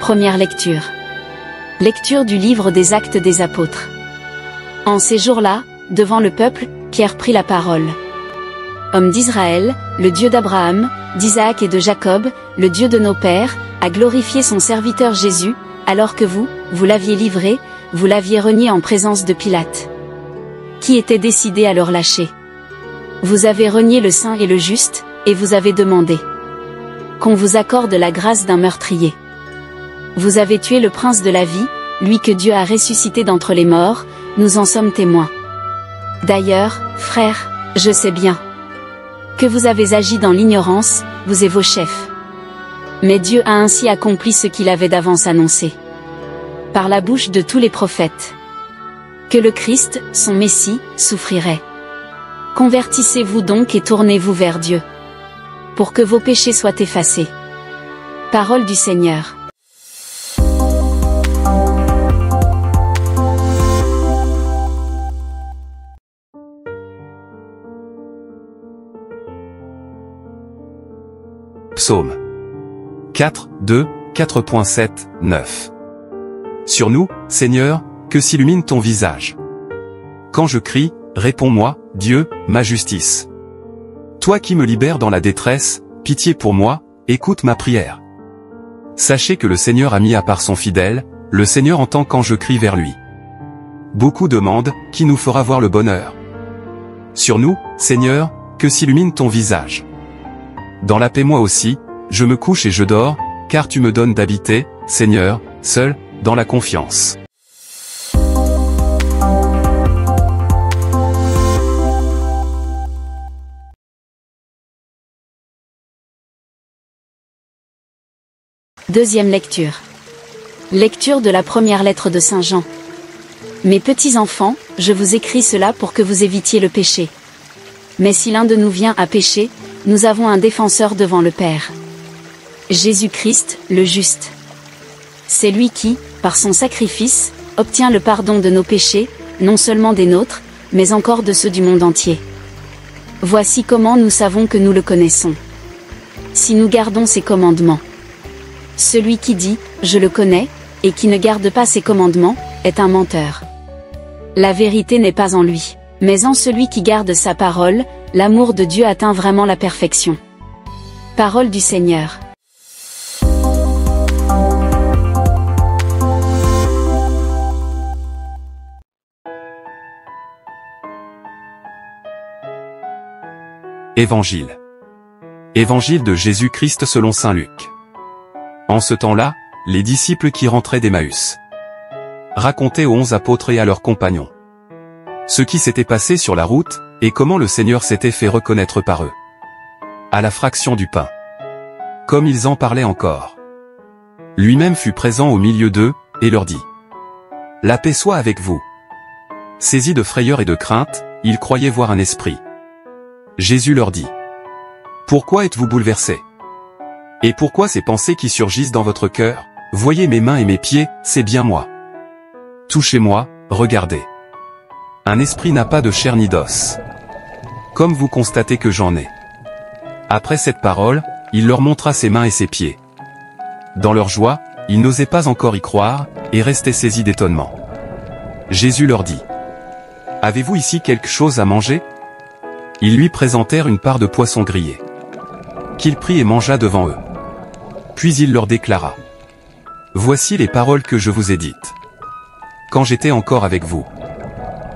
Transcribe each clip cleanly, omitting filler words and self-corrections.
Première lecture. Lecture du livre des Actes des Apôtres. En ces jours-là, devant le peuple, Pierre prit la parole. Homme d'Israël, le Dieu d'Abraham, d'Isaac et de Jacob, le Dieu de nos pères, a glorifié son serviteur Jésus, alors que vous l'aviez livré, vous l'aviez renié en présence de Pilate, qui était décidé à le relâcher. Vous avez renié le saint et le juste, et vous avez demandé qu'on vous accorde la grâce d'un meurtrier. Vous avez tué le prince de la vie, lui que Dieu a ressuscité d'entre les morts, nous en sommes témoins. D'ailleurs, frères, je sais bien que vous avez agi dans l'ignorance, vous et vos chefs. Mais Dieu a ainsi accompli ce qu'il avait d'avance annoncé, par la bouche de tous les prophètes, que le Christ, son Messie, souffrirait. Convertissez-vous donc et tournez-vous vers Dieu, pour que vos péchés soient effacés. Parole du Seigneur. Psaume 4, 2, 4.7, 9. Sur nous, Seigneur, que s'illumine ton visage. Quand je crie, réponds-moi, Dieu, ma justice. Toi qui me libères dans la détresse, pitié pour moi, écoute ma prière. Sachez que le Seigneur a mis à part son fidèle, le Seigneur entend quand je crie vers lui. Beaucoup demandent, qui nous fera voir le bonheur? Sur nous, Seigneur, que s'illumine ton visage. Dans la paix moi aussi, je me couche et je dors, car tu me donnes d'habiter, Seigneur, seul, dans la confiance. Deuxième lecture. Lecture de la première lettre de Saint Jean. Mes petits enfants, je vous écris cela pour que vous évitiez le péché. Mais si l'un de nous vient à pécher, nous avons un défenseur devant le Père. Jésus-Christ, le juste. C'est lui qui, par son sacrifice, obtient le pardon de nos péchés, non seulement des nôtres, mais encore de ceux du monde entier. Voici comment nous savons que nous le connaissons. Si nous gardons ses commandements. Celui qui dit « Je le connais » et qui ne garde pas ses commandements, est un menteur. La vérité n'est pas en lui, mais en celui qui garde sa parole, l'amour de Dieu atteint vraiment la perfection. Parole du Seigneur. Évangile. Évangile de Jésus-Christ selon saint Luc. En ce temps-là, les disciples qui rentraient d'Emmaüs racontaient aux 11 apôtres et à leurs compagnons ce qui s'était passé sur la route, et comment le Seigneur s'était fait reconnaître par eux, à la fraction du pain. Comme ils en parlaient encore, lui-même fut présent au milieu d'eux, et leur dit : « La paix soit avec vous. » Saisis de frayeur et de crainte, ils croyaient voir un esprit. Jésus leur dit : « Pourquoi êtes-vous bouleversés ? Et pourquoi ces pensées qui surgissent dans votre cœur ? Voyez mes mains et mes pieds, c'est bien moi. Touchez-moi, regardez. Un esprit n'a pas de chair ni d'os. Comme vous constatez que j'en ai. » Après cette parole, il leur montra ses mains et ses pieds. Dans leur joie, ils n'osaient pas encore y croire, et restaient saisis d'étonnement. Jésus leur dit : « Avez-vous ici quelque chose à manger ? » Ils lui présentèrent une part de poisson grillé, qu'il prit et mangea devant eux. Puis il leur déclara : « Voici les paroles que je vous ai dites quand j'étais encore avec vous.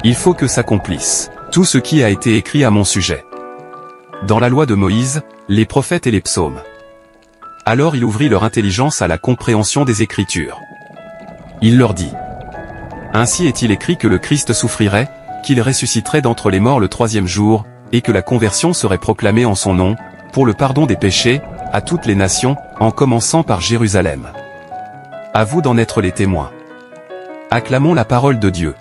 Il faut que s'accomplisse tout ce qui a été écrit à mon sujet dans la loi de Moïse, les prophètes et les psaumes. » Alors il ouvrit leur intelligence à la compréhension des Écritures. Il leur dit : « Ainsi est-il écrit que le Christ souffrirait, qu'il ressusciterait d'entre les morts le 3e jour, et que la conversion serait proclamée en son nom, pour le pardon des péchés, à toutes les nations, en commençant par Jérusalem. À vous d'en être les témoins. » Acclamons la parole de Dieu.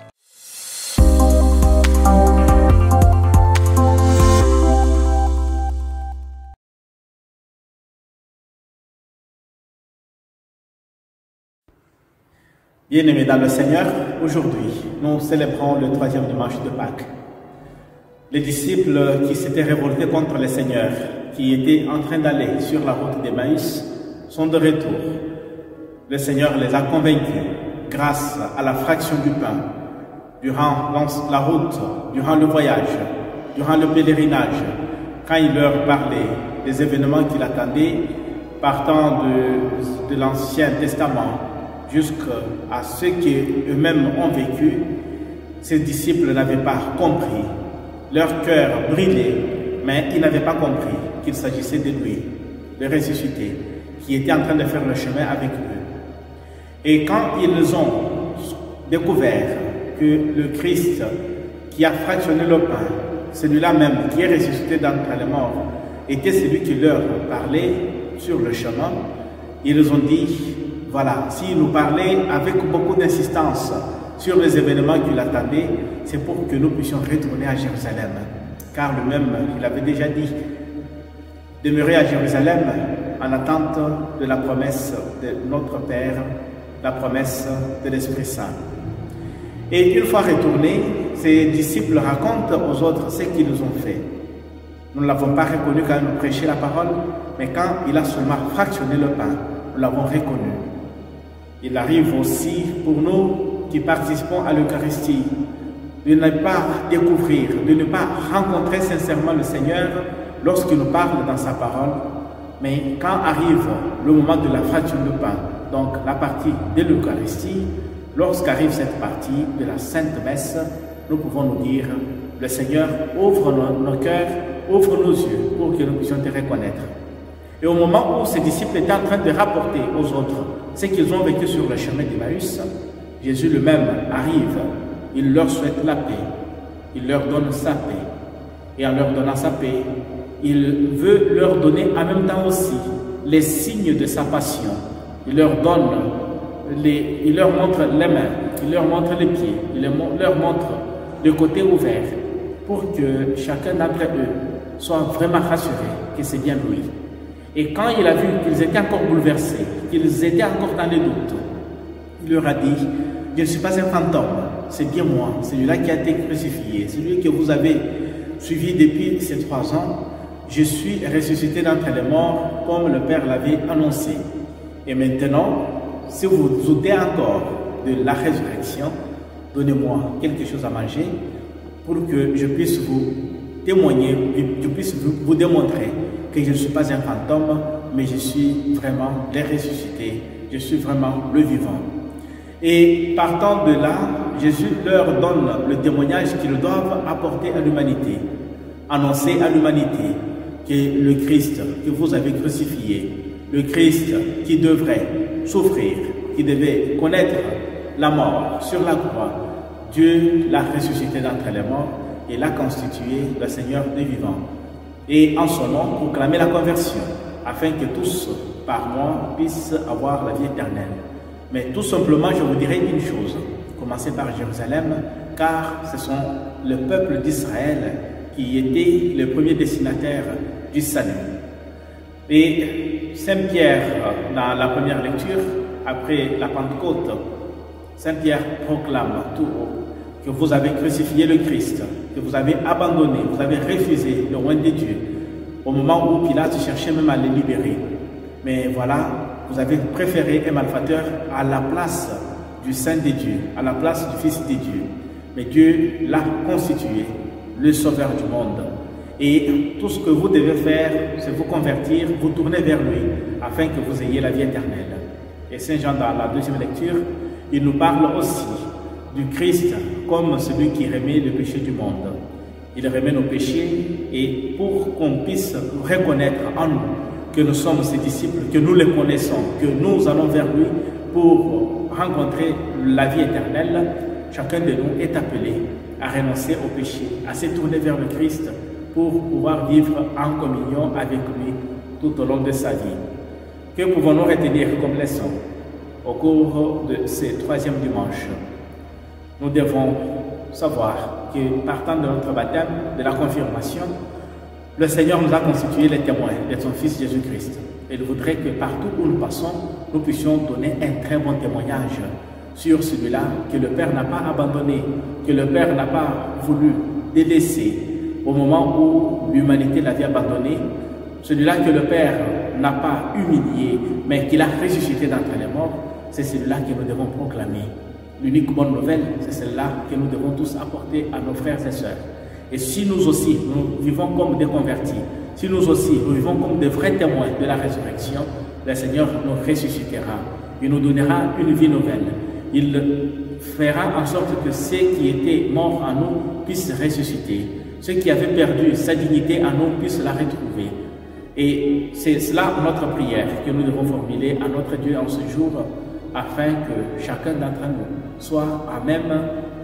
Bien-aimés dans le Seigneur, aujourd'hui, nous célébrons le 3e dimanche de Pâques. Les disciples qui s'étaient révoltés contre le Seigneur, qui étaient en train d'aller sur la route d'Emmaüs, sont de retour. le Seigneur les a convaincus grâce à la fraction du pain, durant la route, durant le voyage, durant le pèlerinage, quand il leur parlait des événements qui l'attendaient, partant de l'Ancien Testament jusqu'à ceux qui eux-mêmes ont vécu, ses disciples n'avaient pas compris. Leur cœur brillait, mais ils n'avaient pas compris qu'il s'agissait de lui, de ressuscité, qui était en train de faire le chemin avec eux. Et quand ils ont découvert que le Christ qui a fractionné le pain, celui-là même qui est ressuscité d'entre les morts, était celui qui leur parlait sur le chemin, ils ont dit, voilà, s'il nous parlait avec beaucoup d'insistance sur les événements qui l'attendaient, c'est pour que nous puissions retourner à Jérusalem. Car lui-même, il avait déjà dit, demeurer à Jérusalem en attente de la promesse de notre Père, la promesse de l'Esprit Saint. Et une fois retournés, ses disciples racontent aux autres ce qu'ils ont fait. Nous ne l'avons pas reconnu quand il nous prêchait la parole, mais quand il a seulement fractionné le pain, nous l'avons reconnu. Il arrive aussi pour nous qui participons à l'Eucharistie de ne pas découvrir, de ne pas rencontrer sincèrement le Seigneur lorsqu'il nous parle dans sa parole, mais quand arrive le moment de la fraction de pain, donc la partie de l'Eucharistie, lorsqu'arrive cette partie de la Sainte Messe, nous pouvons nous dire, le Seigneur ouvre nos cœurs, ouvre nos yeux pour que nous puissions te reconnaître. Et au moment où ses disciples étaient en train de rapporter aux autres ce qu'ils ont vécu sur le chemin d'Emmaüs, Jésus lui-même arrive, il leur souhaite la paix, il leur donne sa paix. Et en leur donnant sa paix, il veut leur donner en même temps aussi les signes de sa passion. Il leur donne, il leur montre les mains, il leur montre les pieds, il leur montre le côté ouvert pour que chacun d'entre eux soit vraiment rassuré que c'est bien lui. Et quand il a vu qu'ils étaient encore bouleversés, qu'ils étaient encore dans les doutes, il leur a dit, je ne suis pas un fantôme, c'est bien moi, celui-là qui a été crucifié, celui que vous avez suivi depuis ces 3 ans. Je suis ressuscité d'entre les morts comme le Père l'avait annoncé. Et maintenant, si vous doutez encore de la résurrection, donnez-moi quelque chose à manger pour que je puisse vous témoigner, je puisse vous démontrer que je ne suis pas un fantôme, mais je suis vraiment le ressuscité, je suis vraiment le vivant. Et partant de là, Jésus leur donne le témoignage qu'ils doivent apporter à l'humanité, annoncer à l'humanité que le Christ que vous avez crucifié, le Christ qui devrait souffrir, qui devait connaître la mort sur la croix, Dieu l'a ressuscité d'entre les morts et l'a constitué le Seigneur des vivants. Et en son nom, proclamer la conversion, afin que tous, par moi, puissent avoir la vie éternelle. Mais tout simplement, je vous dirai une chose, commencez par Jérusalem, car ce sont le peuple d'Israël qui était le premier destinataire du salut. Et Saint Pierre, dans la première lecture, après la Pentecôte, Saint Pierre proclame tout haut que vous avez crucifié le Christ, que vous avez abandonné, vous avez refusé le roi de Dieu, au moment où Pilate cherchait même à le libérer. Mais voilà, vous avez préféré un malfaiteur à la place du Saint de Dieu, à la place du Fils de Dieu. Mais Dieu l'a constitué, le Sauveur du monde. Et tout ce que vous devez faire, c'est vous convertir, vous tourner vers lui, afin que vous ayez la vie éternelle. Et Saint Jean, dans la deuxième lecture, il nous parle aussi du Christ comme celui qui remet le péché du monde. Il remet nos péchés, et pour qu'on puisse reconnaître en nous que nous sommes ses disciples, que nous le connaissons, que nous allons vers lui pour rencontrer la vie éternelle, chacun de nous est appelé à renoncer au péché, à se tourner vers le Christ pour pouvoir vivre en communion avec lui tout au long de sa vie. Que pouvons-nous retenir comme leçon au cours de ce 3e dimanche? Nous devons savoir que partant de notre baptême, de la confirmation, le Seigneur nous a constitué les témoins de son Fils Jésus-Christ. Et il voudrait que partout où nous passons, nous puissions donner un très bon témoignage sur celui-là que le Père n'a pas abandonné, que le Père n'a pas voulu délaisser au moment où l'humanité l'avait abandonné, celui-là que le Père n'a pas humilié, mais qu'il a ressuscité d'entre les morts, c'est celui-là que nous devons proclamer. L'unique bonne nouvelle, c'est celle-là que nous devons tous apporter à nos frères et sœurs. Et si nous aussi, nous vivons comme des convertis, si nous aussi, nous vivons comme des vrais témoins de la résurrection, le Seigneur nous ressuscitera. Il nous donnera une vie nouvelle. Il fera en sorte que ceux qui étaient morts en nous puissent ressusciter. Ceux qui avaient perdu sa dignité en nous puissent la retrouver. Et c'est cela notre prière que nous devons formuler à notre Dieu en ce jour, afin que chacun d'entre nous soit à même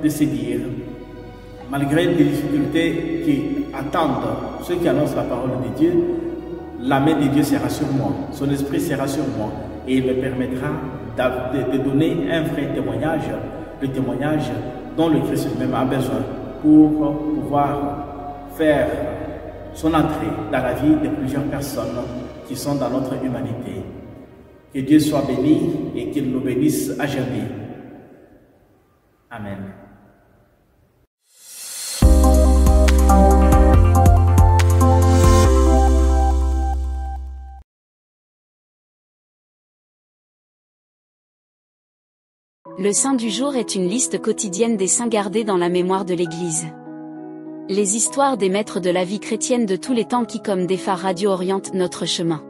de se dire, malgré les difficultés qui attendent ceux qui annoncent la parole de Dieu, la main de Dieu sera sur moi, son esprit sera sur moi, et il me permettra de donner un vrai témoignage, le témoignage dont le Christ lui-même a besoin pour pouvoir faire son entrée dans la vie de plusieurs personnes qui sont dans notre humanité. Que Dieu soit béni et qu'il nous bénisse à jamais. Amen. Le saint du jour est une liste quotidienne des saints gardés dans la mémoire de l'Église. Les histoires des maîtres de la vie chrétienne de tous les temps qui comme des phares radio orientent notre chemin.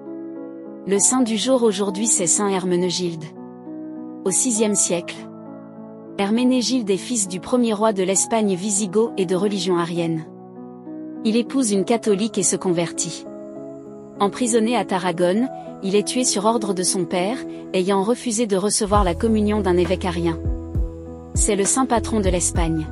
Le saint du jour aujourd'hui c'est saint Herménégilde. Au VIe siècle. Herménégilde est fils du premier roi de l'Espagne wisigoth et de religion arienne. Il épouse une catholique et se convertit. Emprisonné à Tarragone, il est tué sur ordre de son père, ayant refusé de recevoir la communion d'un évêque arien. C'est le saint patron de l'Espagne.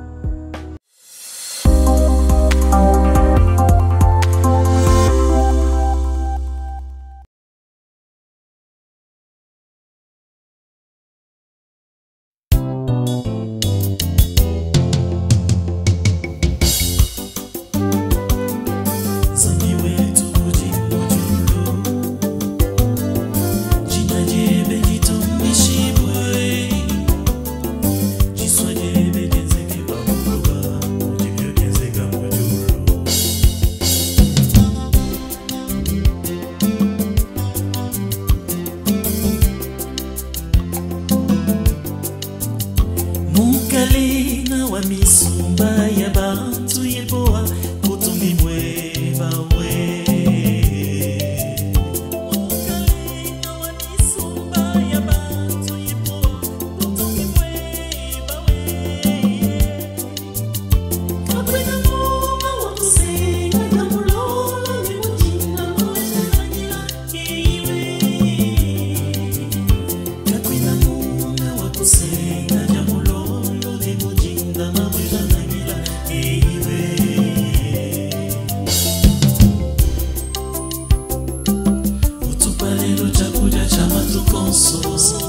Chama tu consola.